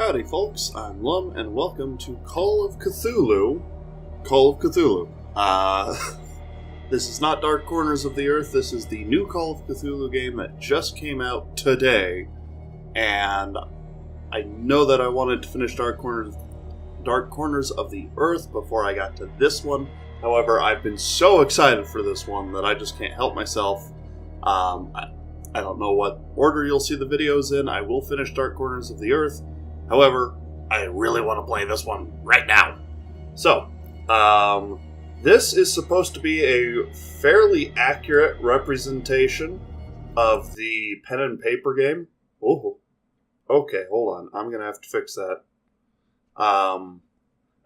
Howdy folks, I'm Lum, and welcome to Call of Cthulhu. Call of Cthulhu. This is not Dark Corners of the Earth, this is the new Call of Cthulhu game that just came out today. And I know that I wanted to finish Dark Corners of the Earth before I got to this one. However, I've been so excited for this one that I just can't help myself. I don't know what order you'll see the videos in. I will finish Dark Corners of the Earth. However, I really want to play this one right now. So, this is supposed to be a fairly accurate representation of the pen and paper game. Oh, okay, hold on. I'm going to have to fix that.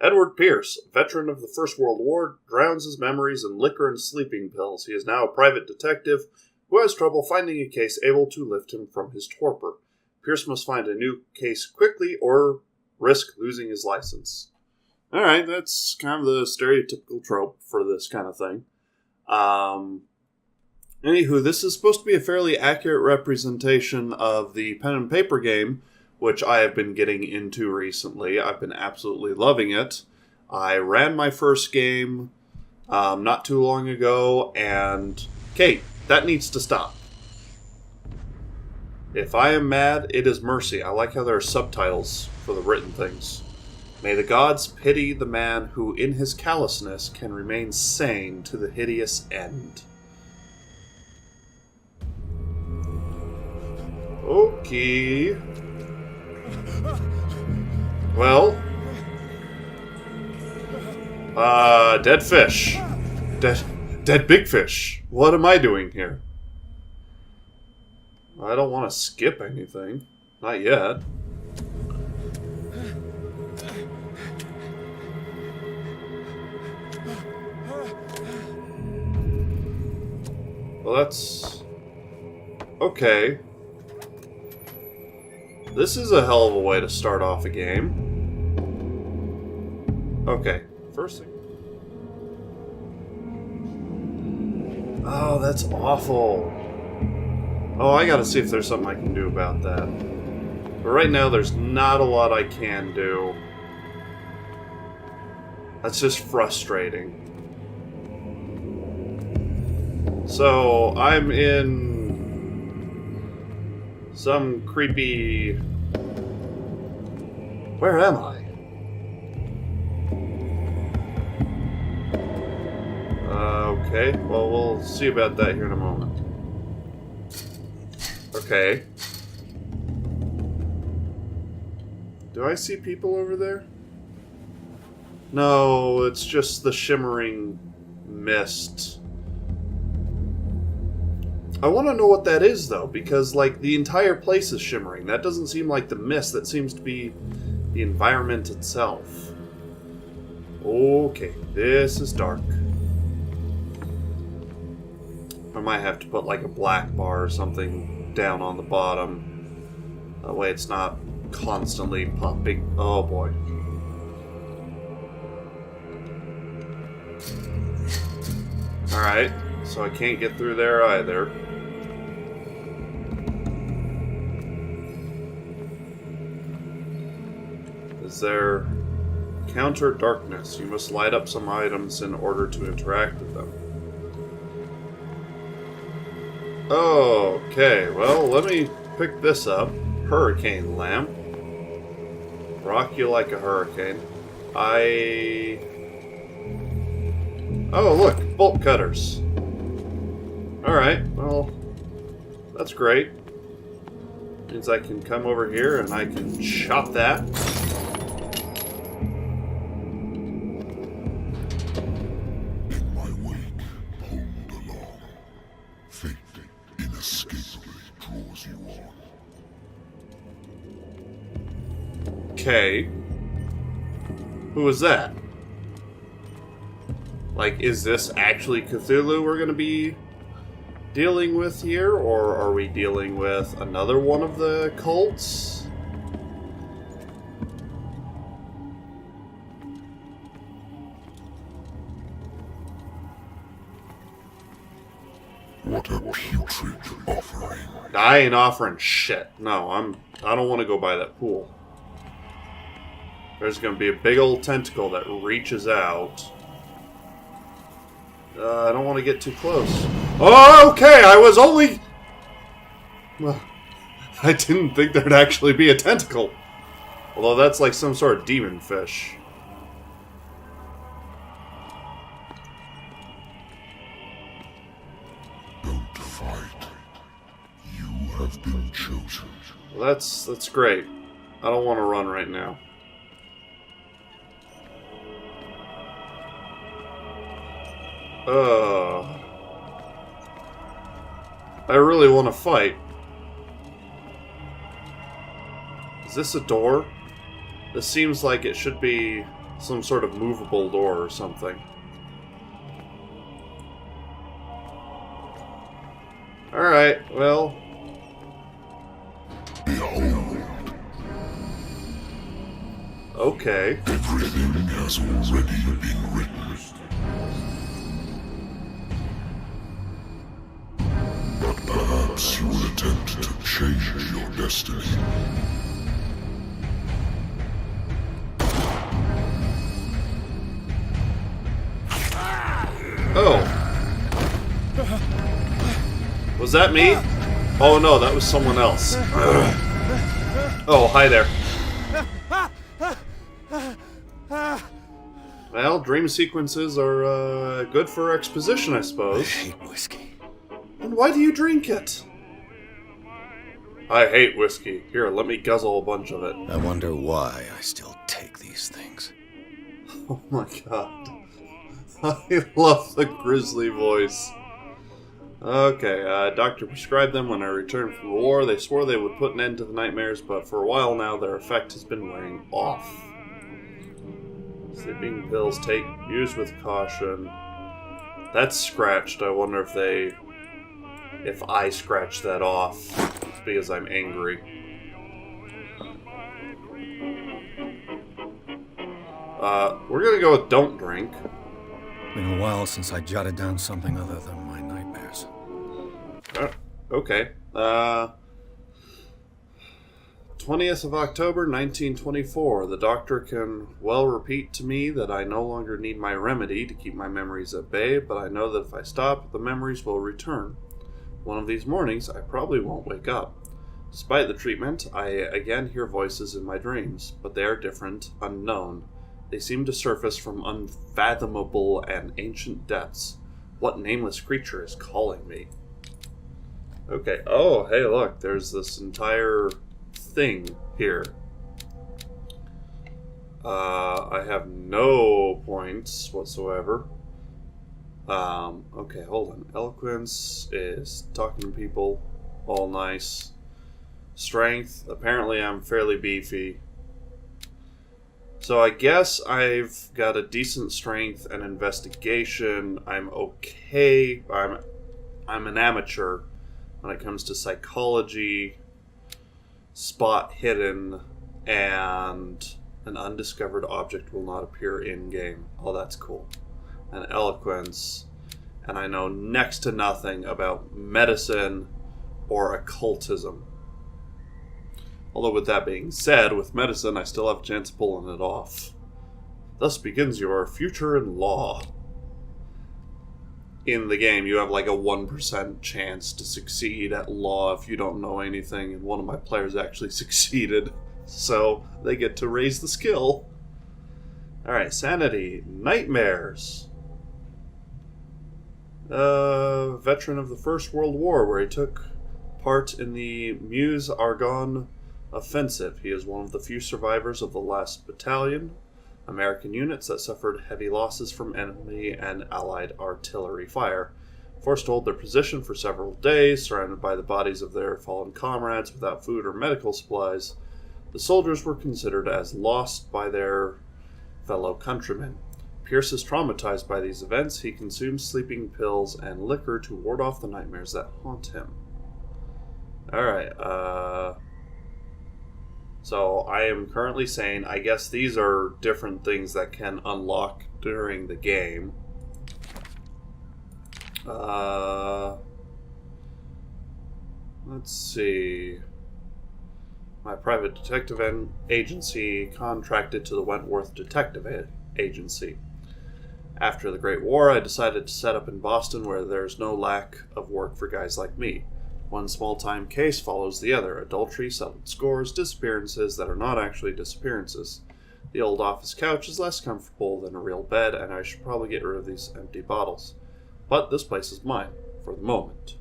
Edward Pierce, veteran of the First World War, drowns his memories in liquor and sleeping pills. He is now a private detective who has trouble finding a case able to lift him from his torpor. Pierce must find a new case quickly or risk losing his license. Alright, that's kind of the stereotypical trope for this kind of thing. Anywho, this is supposed to be a fairly accurate representation of the pen and paper game, which I have been getting into recently. I've been absolutely loving it. I ran my first game not too long ago, and Kate, that needs to stop. If I am mad, it is mercy. I like how there are subtitles for the written things. May the gods pity the man who, in his callousness, can remain sane to the hideous end. Okay. Well. Dead fish. Dead big fish. What am I doing here? I don't want to skip anything. Not yet. Well, that's... okay. This is a hell of a way to start off a game. Okay, first thing... oh, that's awful. Oh, I gotta see if there's something I can do about that. But right now, there's not a lot I can do. That's just frustrating. So, I'm in... some creepy... where am I? Okay, well, we'll see about that here in a moment. Okay. Do I see people over there? No, it's just the shimmering mist. I want to know what that is, though, because, like, the entire place is shimmering. That doesn't seem like the mist. That seems to be the environment itself. Okay, this is dark. I might have to put, like, a black bar or something down on the bottom. That way it's not constantly popping. Oh boy. Alright, so I can't get through there either. Is there... counter darkness. You must light up some items in order to interact with them. Okay, well, let me pick this up. Hurricane lamp. Rock you like a hurricane. oh, look, bolt cutters. Alright, well, that's great. Means I can come over here and I can chop that. Okay. Who is that? Like, is this actually Cthulhu we're going to be dealing with here? Or are we dealing with another one of the cults? What a putrid offering. I ain't offering shit. No, I don't want to go by that pool. There's going to be a big old tentacle that reaches out. I don't want to get too close. Oh, okay, I was only... Well, I didn't think there'd actually be a tentacle. Although that's like some sort of demon fish. Don't fight. You have been chosen. Well, that's great. I don't want to run right now. I really want to fight. Is this a door? This seems like it should be some sort of movable door or something. Alright, well... Behold. Okay. Everything has already been written. But perhaps you will attempt to change your destiny. Oh. Was that me? Oh no, that was someone else. Oh, hi there. Well, dream sequences are good for exposition, I suppose. I hate whiskey. And why do you drink it? I hate whiskey. Here, let me guzzle a bunch of it. I wonder why I still take these things. Oh my god. I love the grisly voice. Okay, doctor prescribed them when I returned from the war. They swore they would put an end to the nightmares, but for a while now their effect has been wearing off. Sleeping pills used with caution. That's scratched. I wonder if I scratch that off because I'm angry. We're gonna go with don't drink. Been a while since I jotted down something other than my nightmares. Okay. 20th of October, 1924. The doctor can well repeat to me that I no longer need my remedy to keep my memories at bay, but I know that if I stop, the memories will return. One of these mornings, I probably won't wake up. Despite the treatment, I again hear voices in my dreams, but they are different, unknown. They seem to surface from unfathomable and ancient depths. What nameless creature is calling me? Okay. Oh, hey, look. There's this entire thing here. I have no points whatsoever. Okay, hold on. Eloquence is talking to people. All nice. Strength. Apparently I'm fairly beefy. So I guess I've got a decent strength and investigation. I'm okay. I'm an amateur when it comes to psychology, spot hidden, and an undiscovered object will not appear in-game. Oh, that's cool. And eloquence. And I know next to nothing about medicine or occultism. Although with that being said, with medicine, I still have a chance of pulling it off. Thus begins your future in law. In the game, you have like a 1% chance to succeed at law if you don't know anything, and one of my players actually succeeded. So, they get to raise the skill. Alright, sanity. Nightmares. Veteran of the First World War, where he took part in the Meuse-Argonne offensive. He is one of the few survivors of the last battalion, American units that suffered heavy losses from enemy and Allied artillery fire. Forced to hold their position for several days, surrounded by the bodies of their fallen comrades without food or medical supplies, the soldiers were considered as lost by their fellow countrymen. Pierce is traumatized by these events. He consumes sleeping pills and liquor to ward off the nightmares that haunt him. Alright, so I am currently saying, I guess these are different things that can unlock during the game. Let's see. My private detective agency contracted to the Wentworth Detective Agency. After the Great War, I decided to set up in Boston where there's no lack of work for guys like me. One small-time case follows the other. Adultery, settled scores, disappearances that are not actually disappearances. The old office couch is less comfortable than a real bed, and I should probably get rid of these empty bottles. But this place is mine, for the moment.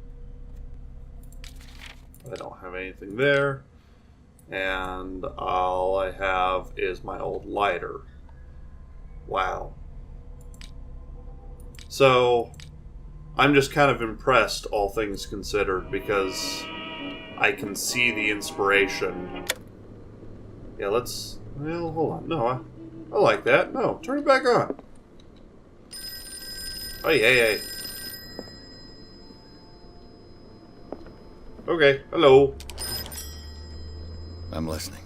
I don't have anything there. And all I have is my old lighter. Wow. So, I'm just kind of impressed, all things considered, because I can see the inspiration. Yeah, let's... Well, hold on. No, I like that. No, turn it back on. Hey. Okay, hello. I'm listening.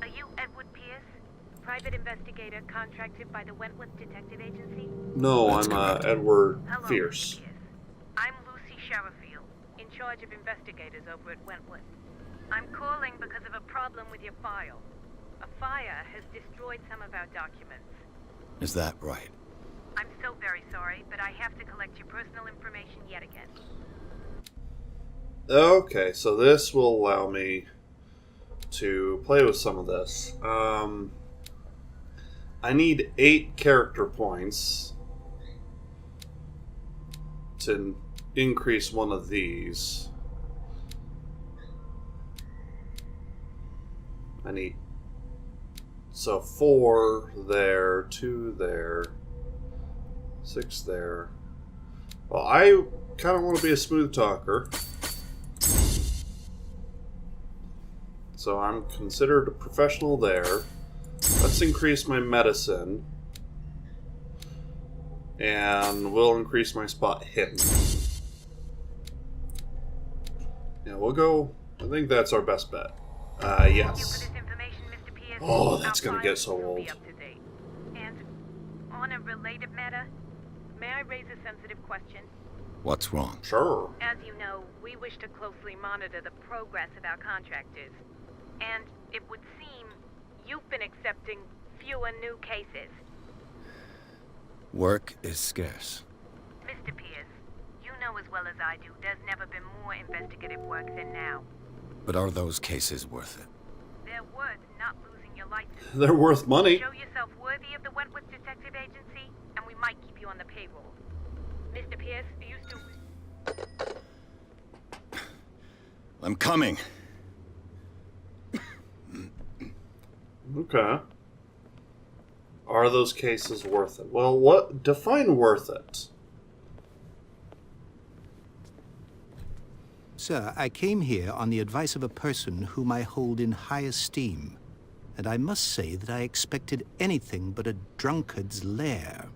Are you Edward Pierce, private investigator contracted by the Wentworth Detective Agency? No, That's I'm correct. Edward Hello, Fierce. Mr. Pierce. I'm Lucy Sherrifield, in charge of investigators over at Wentworth. I'm calling because of a problem with your file. A fire has destroyed some of our documents. Is that right? I'm so very sorry, but I have to collect your personal information yet again. Okay, so this will allow me to play with some of this. I need 8 character points to increase one of these. I need... So 4 there, 2 there, 6 there. Well, I kind of want to be a smooth talker. So I'm considered a professional there. Let's increase my medicine. And we'll increase my spot hidden. Yeah, we'll go... I think that's our best bet. Yes. Oh, that's gonna get so old. And on a related matter, may I raise a sensitive question? What's wrong? Sure. As you know, we wish to closely monitor the progress of our contractors. And it would seem you've been accepting fewer new cases. Work is scarce. Mr. Pierce, you know as well as I do, there's never been more investigative work than now. But are those cases worth it? They're worth not losing your license. They're worth money. Show yourself worthy of the Wentworth Detective Agency, and we might keep you on the payroll. Mr. Pierce, are you still... I'm coming. Okay. Are those cases worth it? Well, what... Define worth it. Sir, I came here on the advice of a person whom I hold in high esteem, and I must say that I expected anything but a drunkard's lair.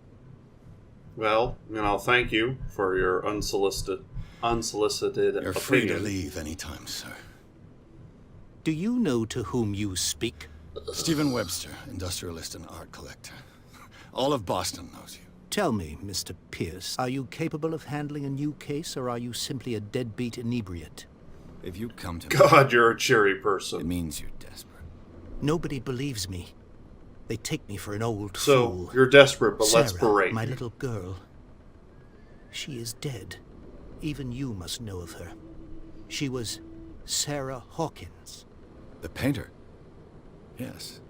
Well, thank you for your unsolicited You're free to opinion. leave anytime, sir. Do you know to whom you speak? Stephen Webster, industrialist and art collector. All of Boston knows you. Tell me, Mr. Pierce, are you capable of handling a new case, or are you simply a deadbeat inebriate? If you come to me, God, you're a cheery it person. means you're desperate. Nobody believes me. They take me for an old So, fool. you're desperate, but let's Sarah, berate my you. little girl. She is dead. Even you must know of her. She was Sarah Hawkins. The painter? Yes.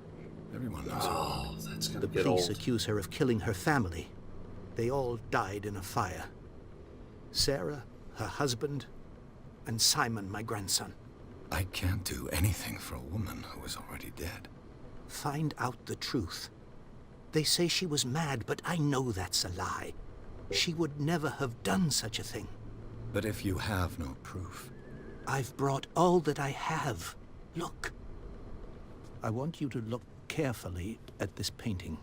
Everyone knows her. Oh, that's gonna The get police old. accuse her of killing her family. They all died in a fire. Sarah, her husband, and Simon, my grandson. I can't do anything for a woman who is already dead. Find out the truth. They say she was mad, but I know that's a lie. She would never have done such a thing. But if you have no proof, I've brought all that I have. Look. I want you to look carefully at this painting.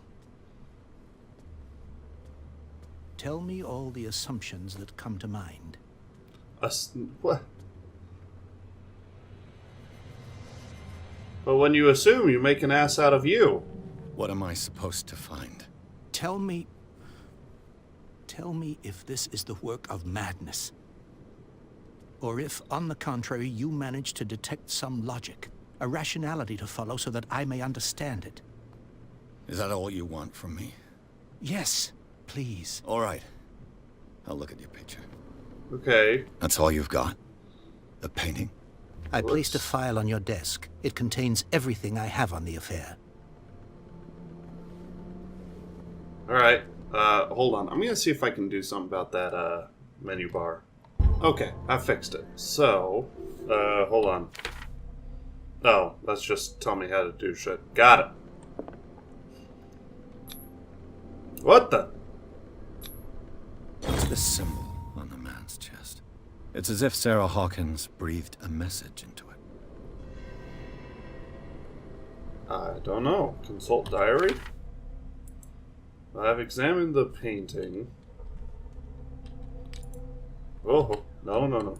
Tell me all the assumptions that come to mind. What? But when you assume, you make an ass out of you. what am I supposed to find? Tell me if this is the work of madness. Or if, on the contrary, you manage to detect some logic, a rationality to follow so that I may understand it. Is that all you want from me? Yes, please. All right. I'll look at your picture. Okay. That's all you've got? The painting? I placed a file on your desk. It contains everything I have on the affair. Alright. Hold on. I'm gonna see if I can do something about that, menu bar. Okay, I fixed it. So, hold on. Oh, that's just tell me how to do shit. Got it. What the? What's this symbol on the man's chest? It's as if Sarah Hawkins breathed a message into it. I don't know. Consult diary? I've examined the painting. Oh, no.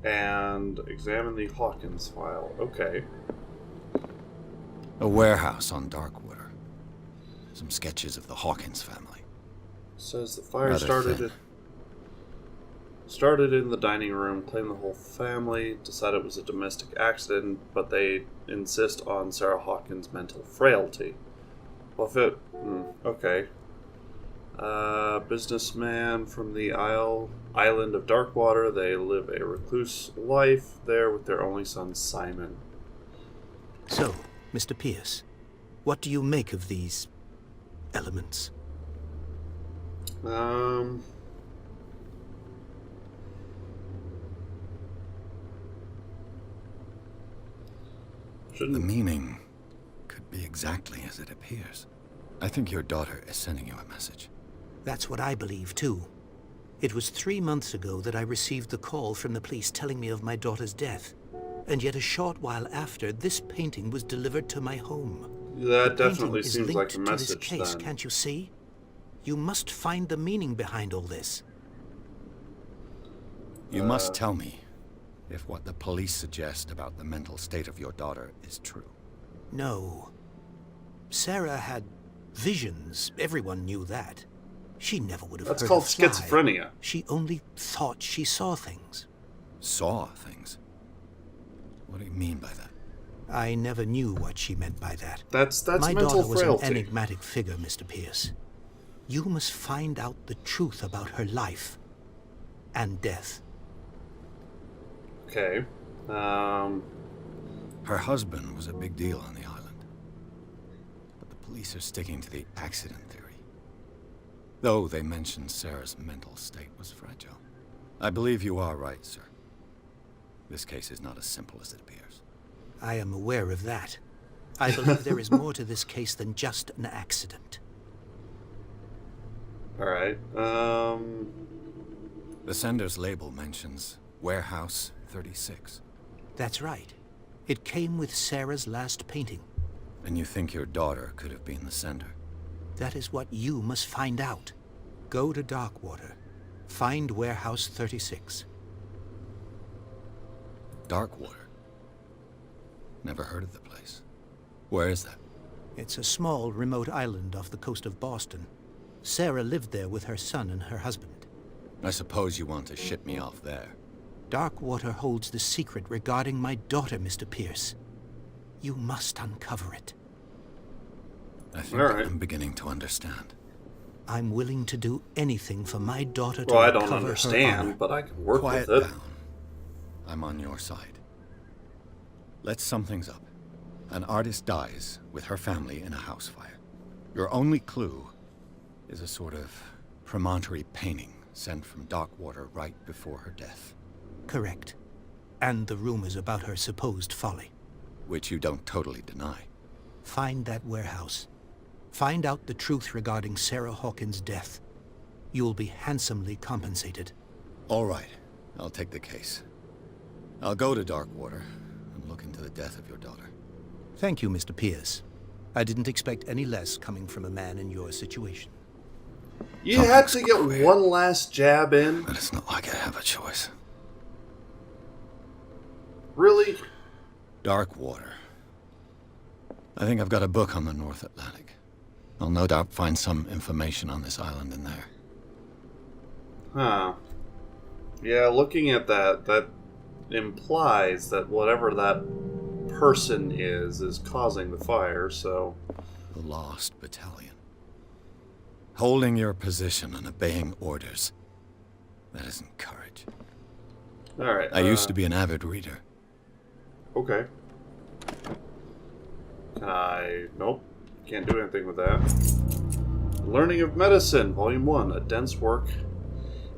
And examine the Hawkins file. Okay. A warehouse on Darkwater. Some sketches of the Hawkins family. Says the fire Rather started in the dining room, claimed the whole family, decided it was a domestic accident, but they insist on Sarah Hawkins' mental frailty. Well, if it... okay. Businessman from the island of Darkwater. They live a recluse life there with their only son, Simon. So, Mr. Pierce, what do you make of these elements? The meaning could be exactly as it appears. I think your daughter is sending you a message. That's what I believe, too. It was 3 months ago that I received the call from the police telling me of my daughter's death. And yet a short while after, this painting was delivered to my home. That The definitely painting is seems like linked a to this message, case, then. can't you see? You must find the meaning behind all this. You must tell me if what the police suggest about the mental state of your daughter is true. No. Sarah had visions. Everyone knew that. She never would have That's hurt called a fly. schizophrenia. She only thought she saw things. Saw things? What do you mean by that? I never knew what she meant by that. That's My mental daughter was frailty. an enigmatic figure, Mr. Pierce. You must find out the truth about her life and death. Okay. Her husband was a big deal on the island. But the police are sticking to the accident theory. Though they mentioned Sarah's mental state was fragile. I believe you are right, sir. This case is not as simple as it appears. I am aware of that. I believe there is more to this case than just an accident. Alright. The sender's label mentions Warehouse 36. That's right. It came with Sarah's last painting. And you think your daughter could have been the sender? That is what you must find out. Go to Darkwater. Find Warehouse 36. Darkwater? Never heard of the place. Where is that? It's a small, remote island off the coast of Boston. Sarah lived there with her son and her husband. I suppose you want to ship me off there. Darkwater holds the secret regarding my daughter, Mr. Pierce. You must uncover it. I think All right. I'm beginning to understand. I'm willing to do anything for my daughter to Well, I recover don't her understand, honor. but I can work Quiet with it. down. I'm on your side. Let's sum things up. An artist dies with her family in a house fire. Your only clue is a sort of promontory painting sent from Darkwater right before her death. Correct. And the rumors about her supposed folly. Which you don't totally deny. Find that warehouse. Find out the truth regarding Sarah Hawkins' death. You'll be handsomely compensated. All right, I'll take the case. I'll go to Darkwater and look into the death of your daughter. Thank you, Mr. Pierce. I didn't expect any less coming from a man in your situation. You had to get one last jab in? But it's not like I have a choice. Really? Darkwater. I think I've got a book on the North Atlantic. I'll no doubt find some information on this island in there. Huh. Yeah, looking at that implies that whatever that person is causing the fire, so... The Lost Battalion. Holding your position and obeying orders. That isn't courage. Alright. I used to be an avid reader. Okay. Can I... Nope. Can't do anything with that. Learning of Medicine, Volume 1. A dense work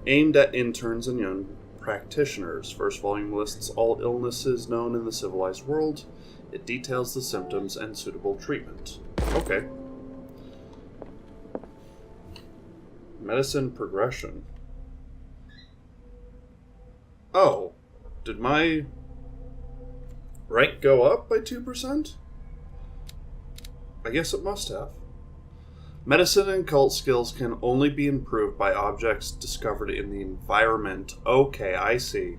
aimed at interns and young practitioners. First volume lists all illnesses known in the civilized world. It details the symptoms and suitable treatment. Okay. Medicine progression. Oh. Did my rank go up by 2%? I guess it must have. Medicine and cult skills can only be improved by objects discovered in the environment. Okay, I see.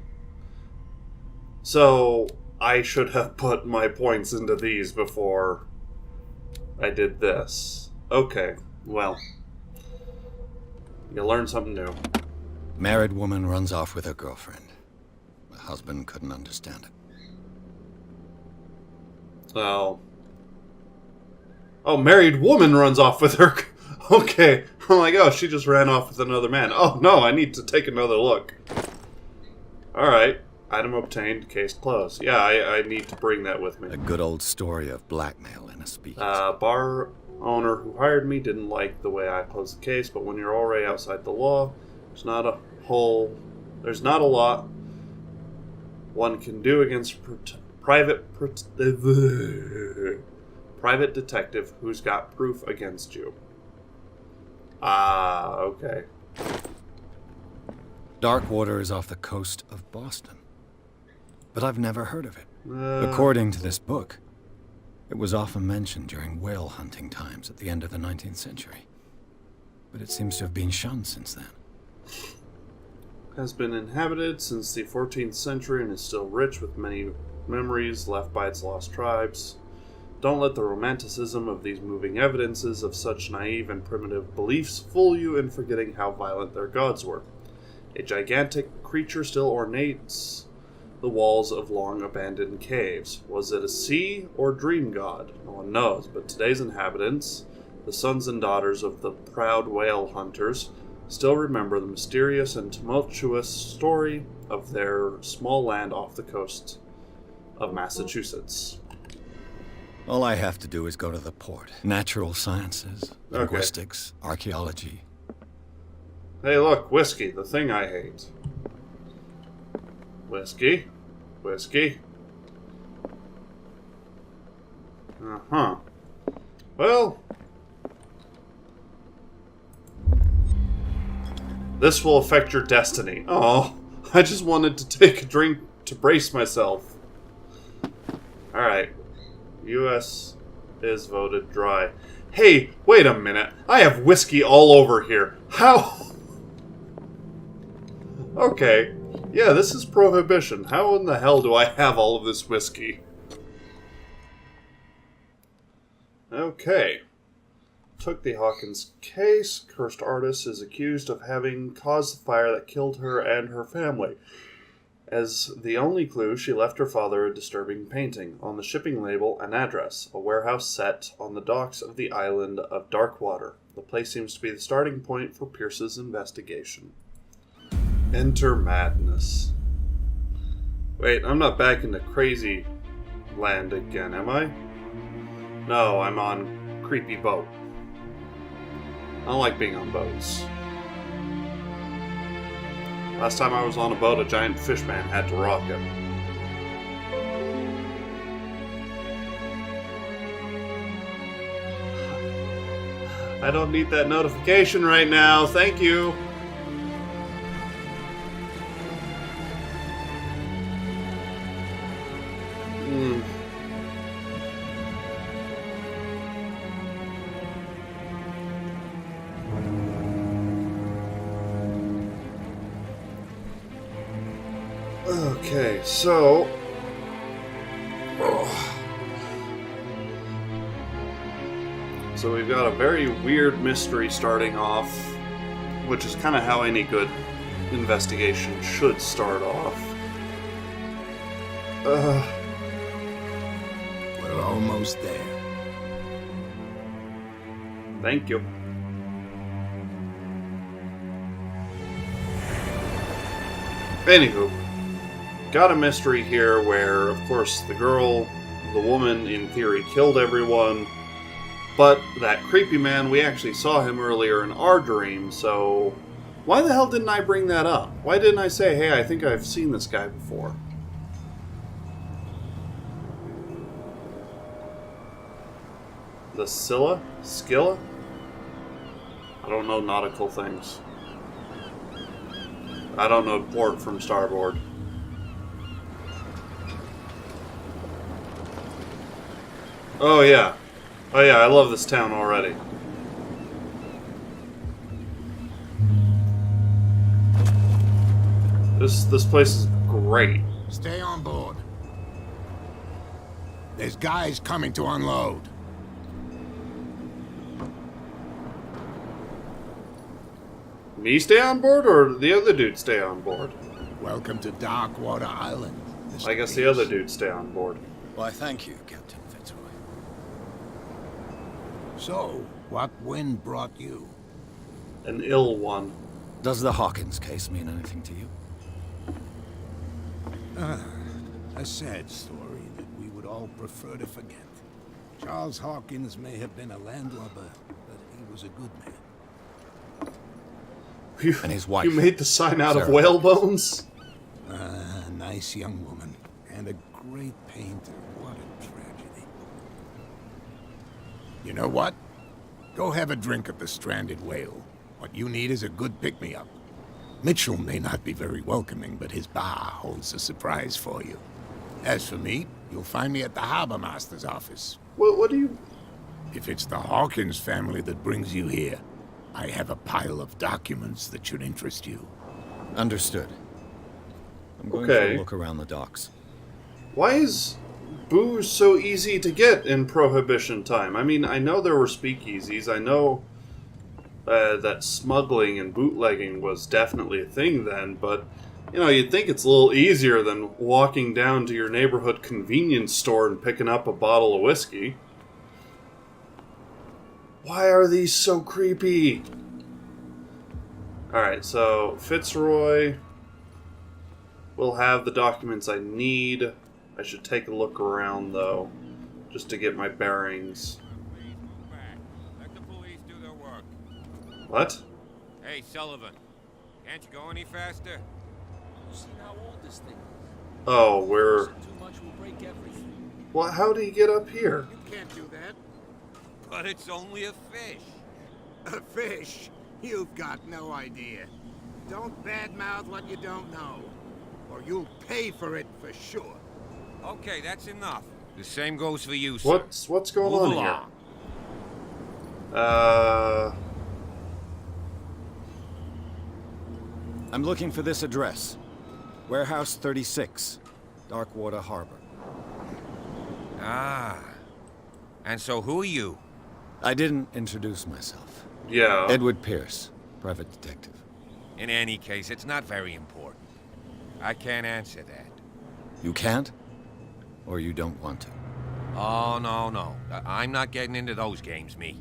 So, I should have put my points into these before I did this. Okay, well. You learn something new. Married woman runs off with her girlfriend. The husband couldn't understand it. Oh. Oh, married woman runs off with her... Okay. I'm like, oh, she just ran off with another man. Oh, no, I need to take another look. Alright. Item obtained, case closed. Yeah, I need to bring that with me. A good old story of blackmail in a speech. Bar owner who hired me didn't like the way I posed the case, but when you're already outside the law, there's not a lot one can do against private detective who's got proof against you. Okay. Darkwater is off the coast of Boston. But I've never heard of it. According to this book, it was often mentioned during whale hunting times at the end of the 19th century. But it seems to have been shunned since then. Has been inhabited since the 14th century and is still rich with many memories left by its lost tribes. Don't let the romanticism of these moving evidences of such naive and primitive beliefs fool you in forgetting how violent their gods were. A gigantic creature still ornates the walls of long-abandoned caves. Was it a sea or dream god? No one knows, but today's inhabitants, the sons and daughters of the proud whale hunters, still remember the mysterious and tumultuous story of their small land off the coast of Massachusetts. All I have to do is go to the port. Natural sciences, linguistics, archaeology. Hey, look, whiskey, the thing I hate. Whiskey. Whiskey. Uh-huh. Well, this will affect your destiny. Oh, I just wanted to take a drink to brace myself. Alright. U.S. is voted dry. Hey, wait a minute. I have whiskey all over here. How? Okay. Yeah, this is prohibition. How in the hell do I have all of this whiskey? Okay. Took the Hawkins case. Cursed artist is accused of having caused the fire that killed her and her family. As the only clue, she left her father a disturbing painting. On the shipping label, an address, a warehouse set on the docks of the island of Darkwater. The place seems to be the starting point for Pierce's investigation. Enter madness. Wait, I'm not back into crazy land again, am I? No, I'm on creepy boat. I don't like being on boats. Last time I was on a boat, a giant fish man had to rock it. I don't need that notification right now, thank you! Okay, so... So we've got a very weird mystery starting off, which is kind of how any good investigation should start off. We're almost there. Thank you. Anywho, got a mystery here where, of course, the woman, in theory, killed everyone, but that creepy man, we actually saw him earlier in our dream, so why the hell didn't I bring that up? Why didn't I say, hey, I think I've seen this guy before? The Scylla? Skilla? I don't know nautical things. I don't know port from starboard. Oh yeah. Oh yeah, I love this town already. This place is great. Stay on board. There's guys coming to unload. Me stay on board, or the other dude stay on board? Welcome to Darkwater Island, Mr. I guess the Pierce. other dude stay on board. Why, thank you, Captain Fitzroy. So, what wind brought you? An ill one. Does the Hawkins case mean anything to you? A sad story that we would all prefer to forget. Charles Hawkins may have been a landlubber, but he was a good man. And his wife. You made the sign out of Sarah. whale bones? A nice young woman, and a great painter. What a tragedy. You know what? Go have a drink at the Stranded Whale. What you need is a good pick-me-up. Mitchell may not be very welcoming, but his bar holds a surprise for you. As for me, you'll find me at the Harbor Master's office. What do you... If it's the Hawkins family that brings you here, I have a pile of documents that should interest you. Understood. I'm going for Okay. a look around the docks. Why is booze so easy to get in Prohibition time? I mean, I know there were speakeasies. I know that smuggling and bootlegging was definitely a thing then, but, you know, you'd think it's a little easier than walking down to your neighborhood convenience store and picking up a bottle of whiskey. Why are these so creepy? Alright, so Fitzroy will have the documents I need. I should take a look around, though, just to get my bearings. Let the police do their work. What? Hey, Sullivan. Can't you go any faster? You see how old this thing is? Oh, we're... Too much will break everything. Well, how do you get up here? You can't do that. But it's only a fish. A fish? You've got no idea. Don't badmouth what you don't know, or you'll pay for it for sure. Okay, that's enough. The same goes for you, sir. What's going Move on along. here? I'm looking for this address. Warehouse 36, Darkwater Harbor. Ah. And so who are you? I didn't introduce myself. Yeah. Edward Pierce, private detective. In any case, it's not very important. I can't answer that. You can't? Or you don't want to? Oh, no. I'm not getting into those games, me.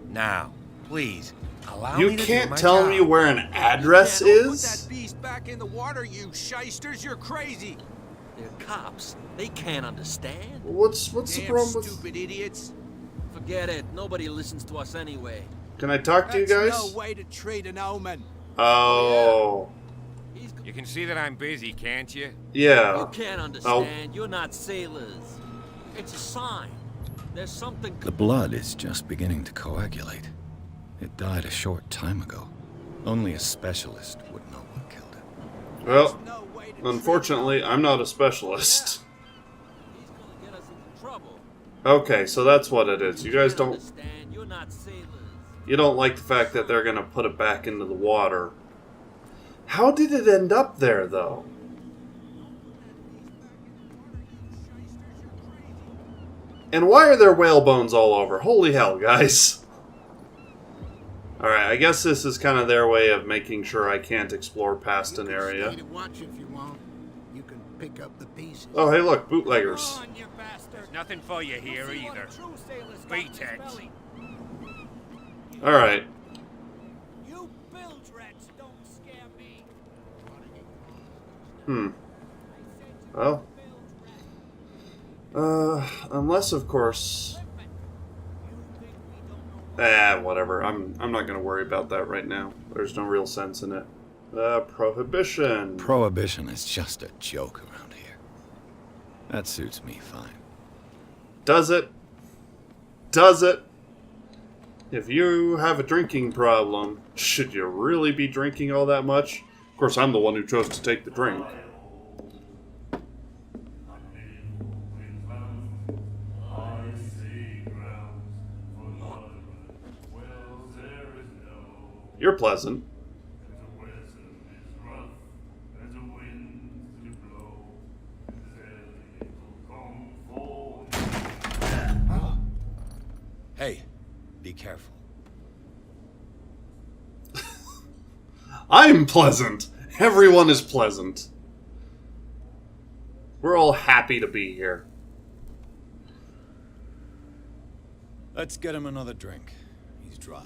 Now, please, allow me You to do can't my tell job. me where an address Don't put is? that beast back in the water, you shysters. You're crazy. They're cops. They can't understand. What's the Damn problem with... stupid idiots. Forget it. Nobody listens to us anyway. Can I talk to you That's guys? no way to treat an omen. Oh. He's You can see that I'm busy, can't you? Yeah. You can't understand. You're not sailors. It's a sign. There's something. The blood is just beginning to coagulate. It died a short time ago. Only a specialist would know what killed it. Well, no way to unfortunately, I'm not a specialist. He's gonna get us into trouble. Okay, so that's what it is. You guys can't don't... understand. You're not sailors. You don't like the fact that they're gonna put it back into the water. How did it end up there, though? And why are there whale bones all over? Holy hell, guys. Alright, I guess this is kind of their way of making sure I can't explore past an area. Stay to watch if you want. You can pick up the pieces. Oh, hey, look, bootleggers. There's nothing for you here either. Pretense. All right. You bilge rats don't scare me. Well, unless of course. Whatever. I'm not gonna worry about that right now. There's no real sense in it. Prohibition. Prohibition is just a joke around here. That suits me fine. Does it? Does it? If you have a drinking problem, should you really be drinking all that much? Of course, I'm the one who chose to take the drink. You're pleasant. Hey, be careful. I'm pleasant. Everyone is pleasant. We're all happy to be here. Let's get him another drink. He's dry.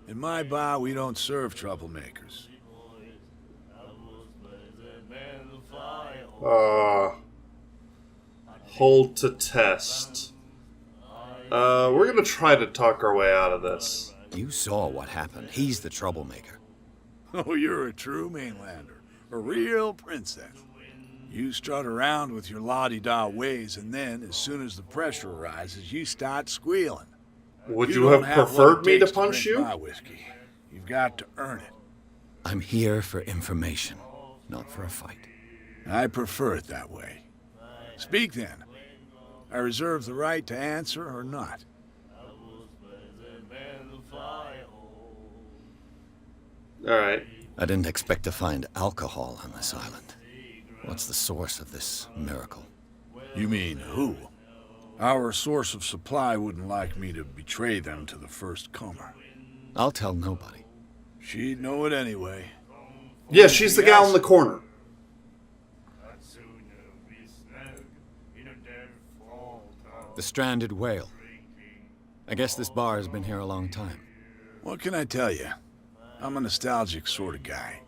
In my bar, we don't serve troublemakers. Hold to test. We're gonna try to talk our way out of this. You saw what happened. He's the troublemaker. Oh, you're a true mainlander. A real princess. You strut around with your la-di-da ways, and then, as soon as the pressure arises, you start squealing. Would you don't have what preferred it me to takes punch drink you? my whiskey. You've got to earn it. I'm here for information, not for a fight. I prefer it that way. Speak then. I reserve the right to answer or not. Alright. I didn't expect to find alcohol on this island. What's the source of this miracle? You mean who? Our source of supply wouldn't like me to betray them to the first comer. I'll tell nobody. She'd know it anyway. Yeah, she's the gal in the corner. The stranded whale. I guess this bar has been here a long time. What can I tell you? I'm a nostalgic sort of guy.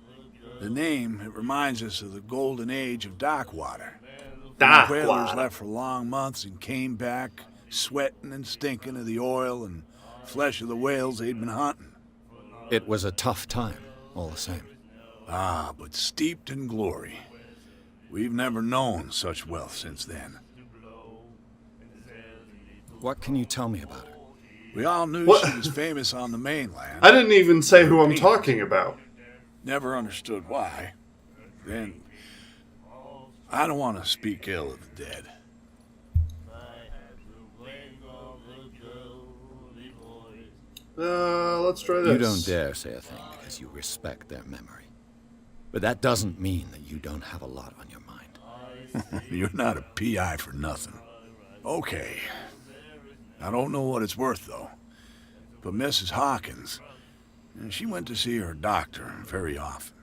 The name, it reminds us of the golden age of dock water. Dock Whalers water. left for long months and came back, sweating and stinking of the oil and flesh of the whales they'd been hunting. It was a tough time, all the same. Ah, but steeped in glory. We've never known such wealth since then. What can you tell me about her? We all knew What? she was famous on the mainland. I didn't even say who I'm talking about. Never understood why. Then, I don't want to speak ill of the dead. Let's try this. You don't dare say a thing because you respect their memory. But that doesn't mean that you don't have a lot on your mind. You're not a PI for nothing. Okay. I don't know what it's worth, though. But Mrs. Hawkins, she went to see her doctor very often.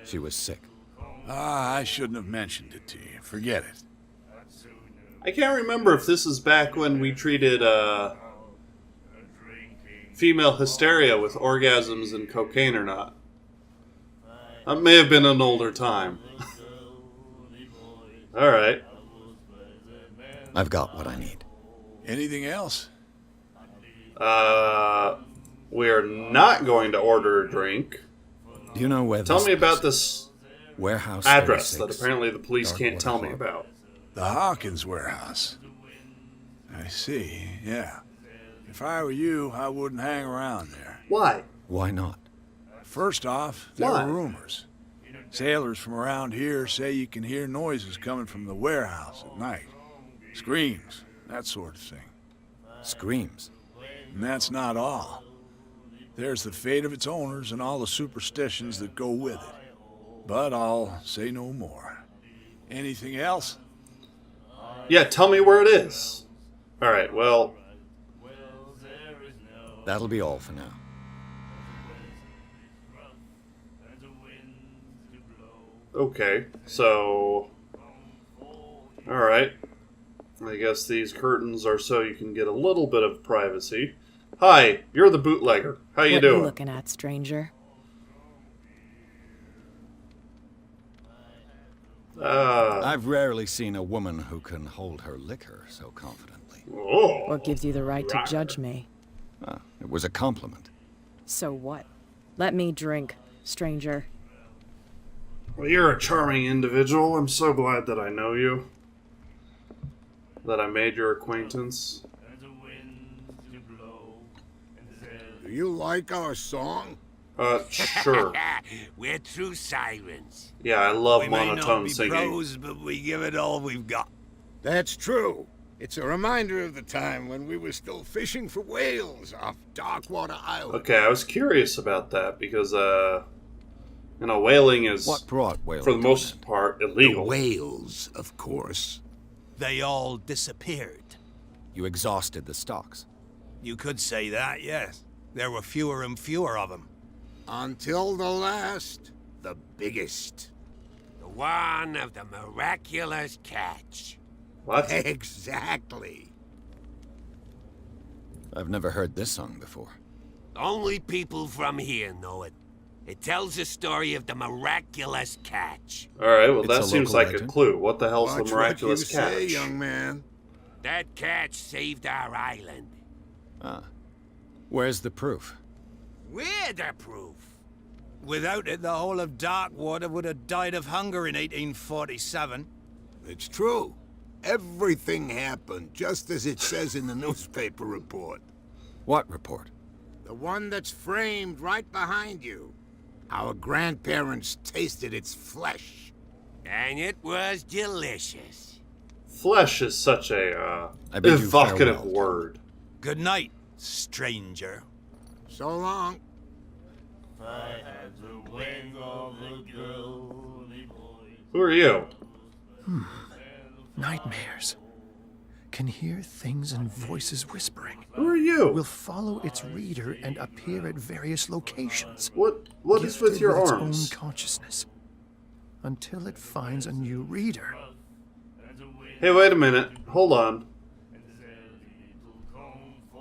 She was sick. Ah, I shouldn't have mentioned it to you. Forget it. I can't remember if this is back when we treated female hysteria with orgasms and cocaine or not. That may have been an older time. Alright. I've got what I need. Anything else? We're not going to order a drink. Do you know where Tell this me about is? this Warehouse address 36, that apparently the police Dark can't Water tell me Harbor. about. The Hawkins warehouse. I see, yeah. If I were you, I wouldn't hang around there. Why? Why not? First off, there Why? are rumors. Sailors from around here say you can hear noises coming from the warehouse at night. Screams, that sort of thing. Screams. And that's not all. There's the fate of its owners and all the superstitions that go with it. But I'll say no more. Anything else? Yeah, tell me where it is. Alright, well, That'll be all for now. Okay, so... Alright. I guess these curtains are so you can get a little bit of privacy. Hi, you're the bootlegger. How you doing? What you looking at, stranger? I've rarely seen a woman who can hold her liquor so confidently. Oh. What gives you the right to judge me? It was a compliment. So what? Let me drink, stranger. Well, you're a charming individual. I'm so glad that I know you. That I made your acquaintance. Do you like our song? Sure. We're true sirens. Yeah, I love We may not monotone be singing. pros, but we give it all we've got. That's true. It's a reminder of the time when we were still fishing for whales off Darkwater Island. Okay, I was curious about that because, whaling is, What brought whaling for the to most an end? part, The illegal. whales, of course. They all disappeared. You exhausted the stocks. You could say that, yes. There were fewer and fewer of them. Until the last, the biggest. The one of the miraculous catch. What? Exactly. I've never heard this song before. Only people from here know it. It tells the story of the miraculous catch. Alright, well It's that a seems local like legend? a clue. What the hell's Watch the miraculous what you catch? say, young man. That catch saved our island. Where's the proof? We're the proof. Without it, the whole of Darkwater would have died of hunger in 1847. It's true. Everything happened just as it says in the newspaper report. What report? The one that's framed right behind you. Our grandparents tasted its flesh. And it was delicious. Flesh is such a, I bid you evocative farewell. word. Good night, stranger. So long. Who are you? Nightmares. Can hear things and voices whispering. Who are you? Will follow its reader and appear at various locations. What is with Gifted your its arms? own consciousness. Until it finds a new reader. Hey, wait a minute. Hold on.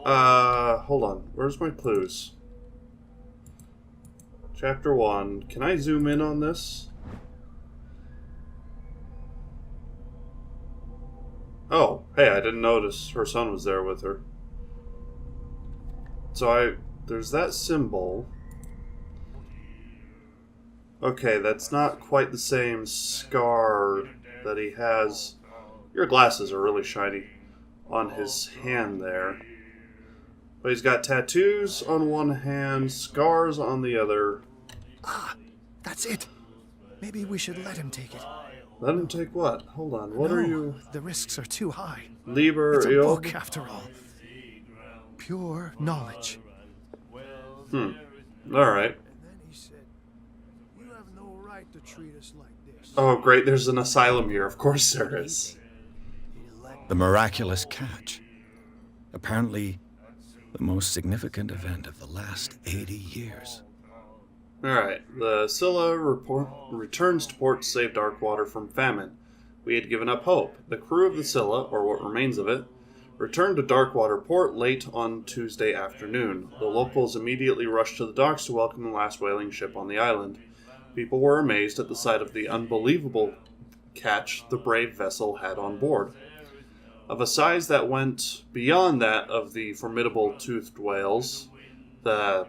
Hold on. Where's my clues? Chapter 1. Can I zoom in on this? Oh, hey, I didn't notice her son was there with her. So there's that symbol. Okay, that's not quite the same scar that he has. Your glasses are really shiny on his hand there. But he's got tattoos on one hand, scars on the other. That's it. Maybe we should let him take it. Let him take what? Hold on, what No, are you? The risks are too high. Liber It's a il? book, after all. Pure knowledge. Alright. And then he said, "You have no right to treat us like this." Oh, great, there's an asylum here. Of course there is. The miraculous catch. Apparently, the most significant event of the last 80 years. Alright, the Scylla returns to port to save Darkwater from famine. We had given up hope. The crew of the Scylla, or what remains of it, returned to Darkwater port late on Tuesday afternoon. The locals immediately rushed to the docks to welcome the last whaling ship on the island. People were amazed at the sight of the unbelievable catch the brave vessel had on board. Of a size that went beyond that of the formidable toothed whales, the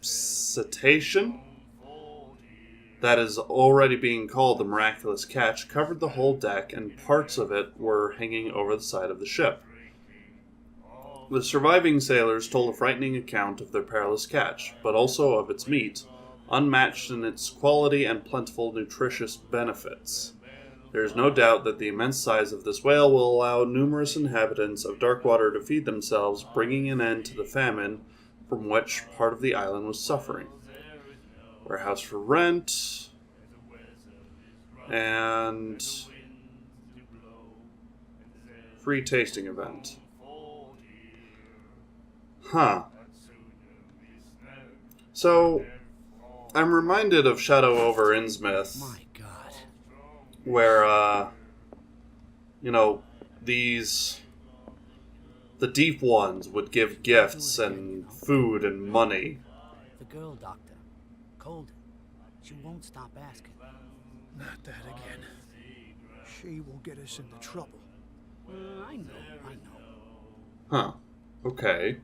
cetacean that is already being called the miraculous catch covered the whole deck, and parts of it were hanging over the side of the ship. The surviving sailors told a frightening account of their perilous catch, but also of its meat, unmatched in its quality and plentiful nutritious benefits. There is no doubt that the immense size of this whale will allow numerous inhabitants of Darkwater to feed themselves, bringing an end to the famine from which part of the island was suffering. Warehouse for rent, and free tasting event. Huh. So, I'm reminded of Shadow over Innsmouth. My God. Where, you know, the deep ones would give gifts and food and money. The girl doctor, Colden, she won't stop asking. Not that again. She will get us into trouble. I know. Huh. Okay.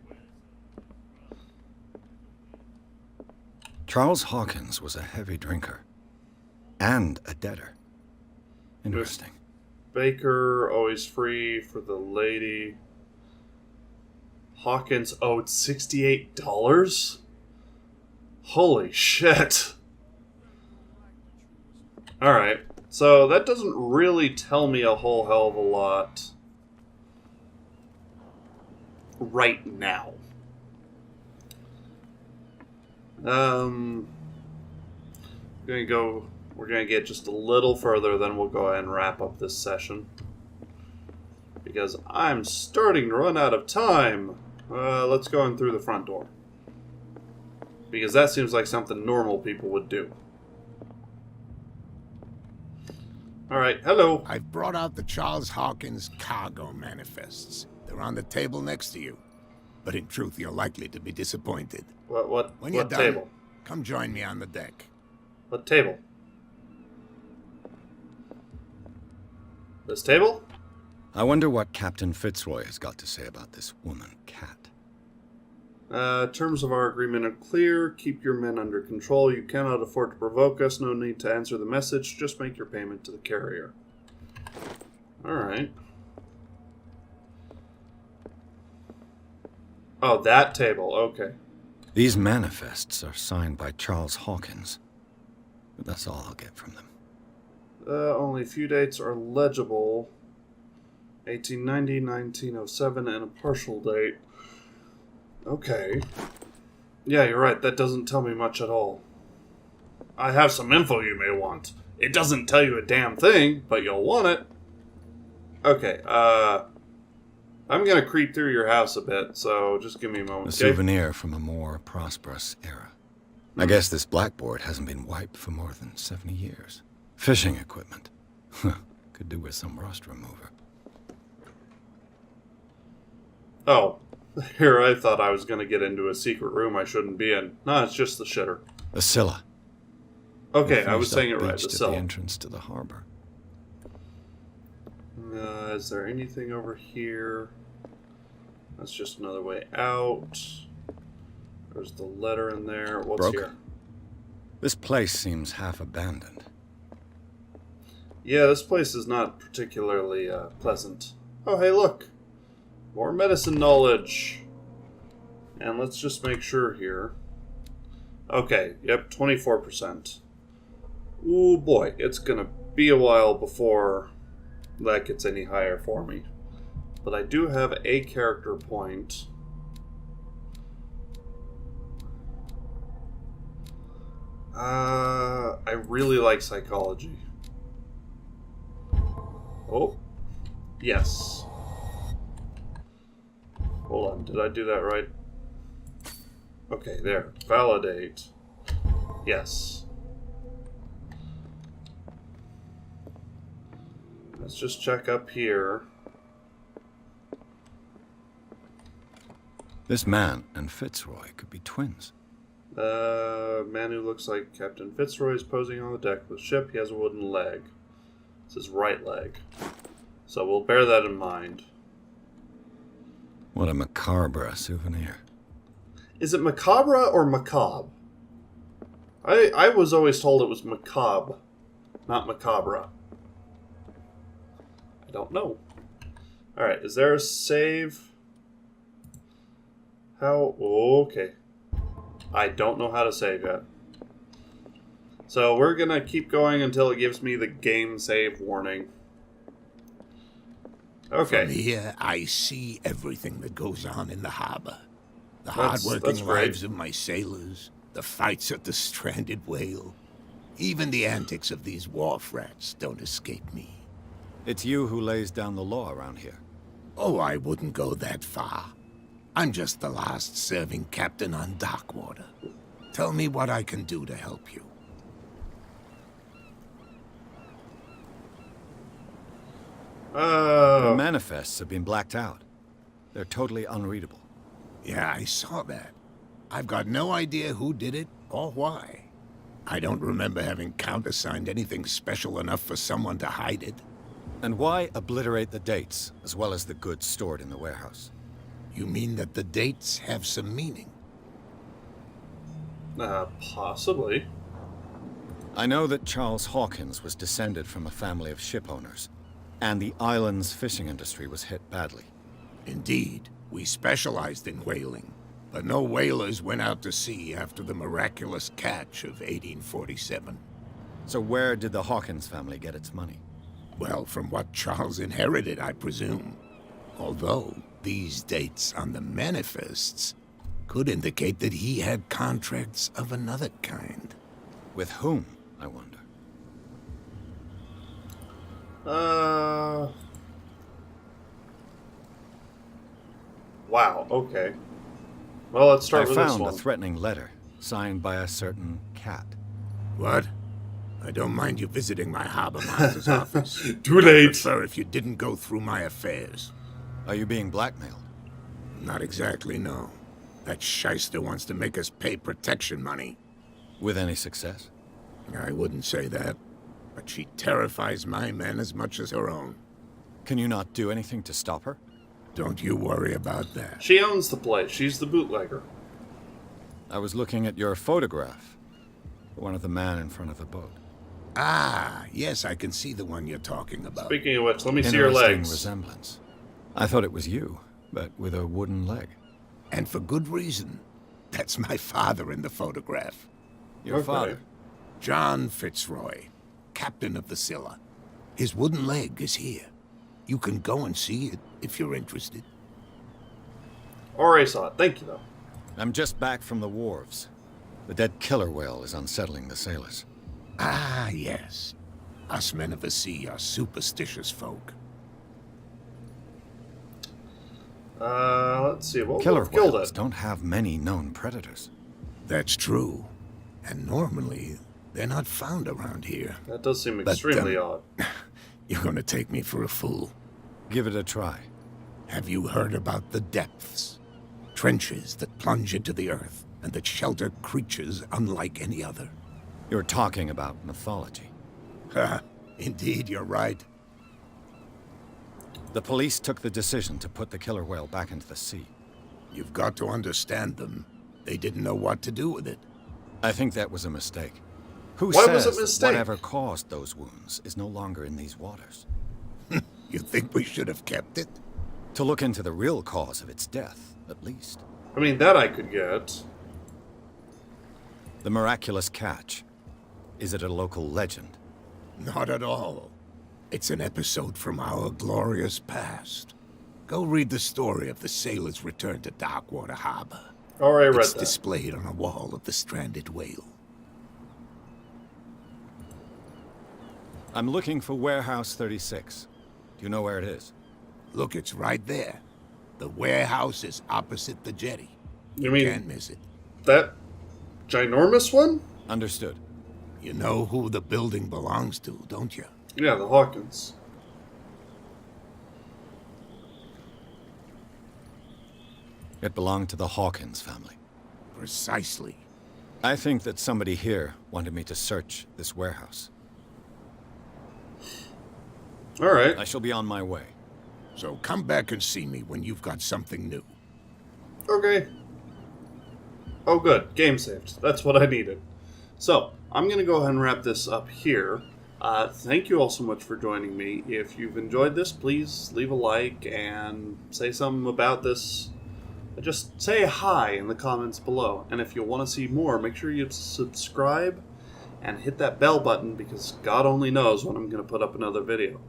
Charles Hawkins was a heavy drinker. And a debtor. Interesting. Baker, always free for the lady. Hawkins owed $68? Holy shit. Alright, so that doesn't really tell me a whole hell of a lot right now. We're gonna get just a little further, then we'll go ahead and wrap up this session. Because I'm starting to run out of time. Let's go in through the front door. Because that seems like something normal people would do. Alright, hello. I've brought out the Charles Hawkins cargo manifests. They're on the table next to you. But in truth, you're likely to be disappointed. When you're done, table? Come join me on the deck. What table? This table? I wonder what Captain Fitzroy has got to say about this woman, Cat. Terms of our agreement are clear. Keep your men under control. You cannot afford to provoke us. No need to answer the message. Just make your payment to the carrier. Alright. Oh, that table. Okay. These manifests are signed by Charles Hawkins. But that's all I'll get from them. Only a few dates are legible. 1890, 1907, and a partial date. Okay. Yeah, you're right. That doesn't tell me much at all. I have some info you may want. It doesn't tell you a damn thing, but you'll want it. Okay, I'm gonna creep through your house a bit, so just give me a moment. A souvenir from a more prosperous era. I guess this blackboard hasn't been wiped for more than 70 years. Fishing equipment. Could do with some rust remover. Oh, here I thought I was going to get into a secret room I shouldn't be in. No, it's just the shitter. A Scylla. Okay, I was saying it right. The Scylla. The entrance to the harbor. Is there anything over here? That's just another way out. There's the letter in there. What's Broken. Here? This place seems half abandoned. Yeah, this place is not particularly pleasant. Oh, hey, look. More medicine knowledge. And let's just make sure here. Okay, yep, 24%. Ooh, boy, it's gonna be a while before that gets any higher for me. But I do have a character point. I really like psychology. Oh, yes. Hold on, did I do that right? Okay, there. Validate. Yes. Let's just check up here. This man and Fitzroy could be twins. Man who looks like Captain Fitzroy is posing on the deck of the ship. He has a wooden leg. It's his right leg. So we'll bear that in mind. What a macabre souvenir. Is it macabre or macabre? I was always told it was macabre, not macabre. I don't know. Alright, is there a save? How? Okay. I don't know how to save yet. So we're gonna keep going until it gives me the game save warning. Okay. From here, I see everything that goes on in the harbor. The hard-working lives of my sailors, the fights at the stranded whale. Even the antics of these wharf rats don't escape me. It's you who lays down the law around here. Oh, I wouldn't go that far. I'm just the last serving captain on Darkwater. Tell me what I can do to help you. The manifests have been blacked out. They're totally unreadable. Yeah, I saw that. I've got no idea who did it or why. I don't remember having countersigned anything special enough for someone to hide it. And why obliterate the dates, as well as the goods stored in the warehouse? You mean that the dates have some meaning? Possibly. I know that Charles Hawkins was descended from a family of ship owners, and the island's fishing industry was hit badly. Indeed, we specialized in whaling, but no whalers went out to sea after the miraculous catch of 1847. So where did the Hawkins family get its money? Well, from what Charles inherited, I presume. Although, these dates on the manifests could indicate that he had contracts of another kind. With whom, I wonder? Wow, okay. Well, let's start with this I one. found a threatening letter, signed by a certain cat. What? I don't mind you visiting my harbor master's office. Too late. I'd prefer if you didn't go through my affairs. Are you being blackmailed? Not exactly, no. That shyster wants to make us pay protection money. With any success? I wouldn't say that, but she terrifies my men as much as her own. Can you not do anything to stop her? Don't you worry about that. She owns the place. She's the bootlegger. I was looking at your photograph. The one of the man in front of the boat. Ah, yes, I can see the one you're talking about. Speaking of which, let me see your Interesting legs. resemblance. I thought it was you, but with a wooden leg. And for good reason. That's my father in the photograph. Your father? John Fitzroy, captain of the Scylla. His wooden leg is here. You can go and see it if you're interested. Already saw it. Thank you, though. I'm just back from the wharves. The dead killer whale is unsettling the sailors. Ah, yes. Us men of the sea are superstitious folk. Let's see. What Killer killed whales it? don't have many known predators. That's true. And normally, they're not found around here. That does seem extremely odd. You're gonna take me for a fool. Give it a try. Have you heard about the depths? Trenches that plunge into the earth and that shelter creatures unlike any other. You're talking about mythology. Ha! Indeed, you're right. The police took the decision to put the killer whale back into the sea. You've got to understand them. They didn't know what to do with it. I think that was a mistake. Who Why says was it a that mistake? whatever caused those wounds is no longer in these waters? You think we should have kept it? To look into the real cause of its death, at least. I mean, that I could get. The miraculous catch. Is it a local legend? Not at all. It's an episode from our glorious past. Go read the story of the sailor's return to Darkwater Harbor. Already read It's that. displayed on a wall of the stranded whale. I'm looking for Warehouse 36. Do you know where it is? Look, it's right there. The warehouse is opposite the jetty. You mean Can't miss it. that ginormous one? Understood. You know who the building belongs to, don't you? Yeah, the Hawkins. It belonged to the Hawkins family. Precisely. I think that somebody here wanted me to search this warehouse. Alright. I shall be on my way. So come back and see me when you've got something new. Okay. Oh, good. Game saved. That's what I needed. So, I'm going to go ahead and wrap this up here. Thank you all so much for joining me. If you've enjoyed this, please leave a like and say something about this. Just say hi in the comments below. And if you want to see more, make sure you subscribe and hit that bell button because God only knows when I'm going to put up another video.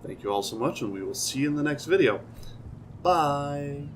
Thank you all so much, and we will see you in the next video. Bye!